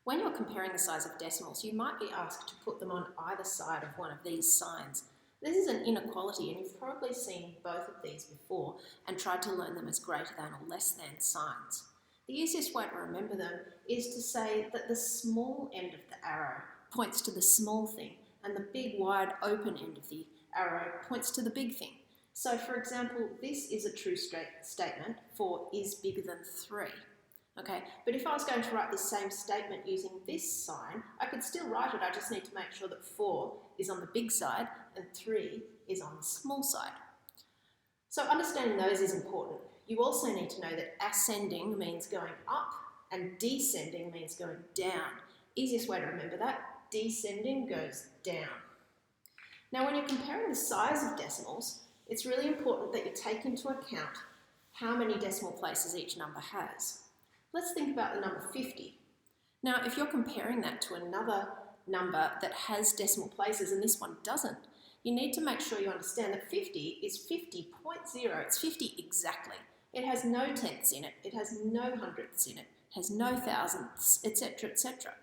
When you're comparing the size of decimals, you might be asked to put them on either side of one of these signs. This is an inequality, and you've probably seen both of these before and tried to learn them as greater than or less than signs. The easiest way to remember them is to say that the small end of the arrow points to the small thing, and the big, wide, open end of the arrow points to the big thing. So, for example, this is a true statement. 4 is bigger than 3. Okay, but if I was going to write this same statement using this sign, I could still write it. I just need to make sure that 4 is on the big side and 3 is on the small side. So understanding those is important. You also need to know that ascending means going up and descending means going down. Easiest way to remember that, descending goes down. Now when you're comparing the size of decimals, it's really important that you take into account how many decimal places each number has. Let's think about the number 50. Now, if you're comparing that to another number that has decimal places and this one doesn't, you need to make sure you understand that 50 is 50.0. It's 50 exactly. It has no tenths in it. It has no hundredths in it. It has no thousandths, etc., etc.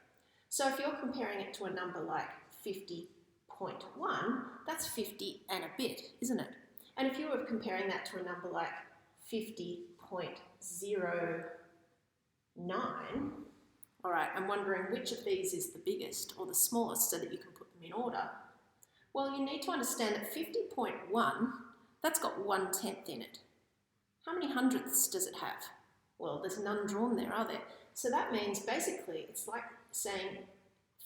So if you're comparing it to a number like 50.1, that's 50 and a bit, isn't it? And if you were comparing that to a number like 50.09, all right, I'm wondering which of these is the biggest or the smallest so that you can put them in order. Well, you need to understand that 50.1, that's got 1/10 in it. How many hundredths does it have? Well, there's none drawn there, are there? So that means basically it's like saying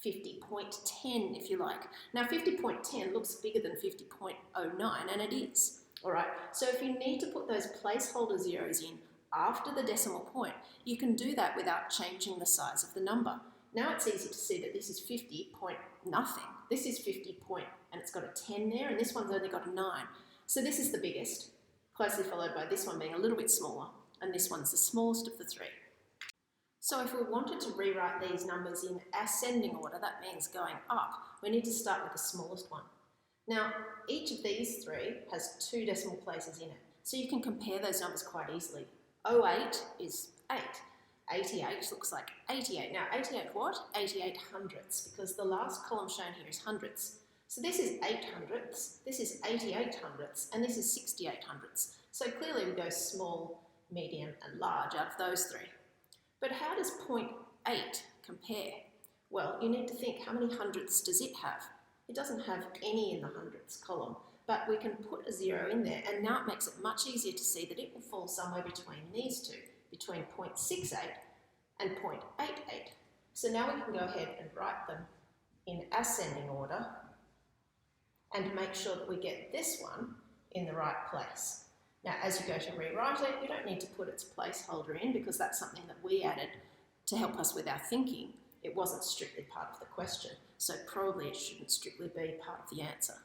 50.10, if you like. Now 50.10 looks bigger than 50.09, and it is. All right, so if you need to put those placeholder zeros in after the decimal point, you can do that without changing the size of the number. Now it's easy to see that this is 50 point nothing. This is 50 point, and it's got a 10 there, and this one's only got a 9. So this is the biggest, closely followed by this one being a little bit smaller, and this one's the smallest of the three. So if we wanted to rewrite these numbers in ascending order, that means going up, we need to start with the smallest one. Now, each of these three has 2 decimal places in it, so you can compare those numbers quite easily. 08 is 8. 88 looks like 88. Now 88 what? 88 hundredths, because the last column shown here is hundredths. So this is 8 hundredths, this is 88 hundredths, and this is 68 hundredths. So clearly we go small, medium and large out of those three. But how does 0.8 compare? Well, you need to think, how many hundredths does it have? It doesn't have any in the hundredths column, but we can put a 0 in there, and now it makes it much easier to see that it will fall somewhere between these two, between 0.68 and 0.88. So now we can go ahead and write them in ascending order and make sure that we get this one in the right place. Now, as you go to rewrite it, you don't need to put its placeholder in because that's something that we added to help us with our thinking. It wasn't strictly part of the question, so probably it shouldn't strictly be part of the answer.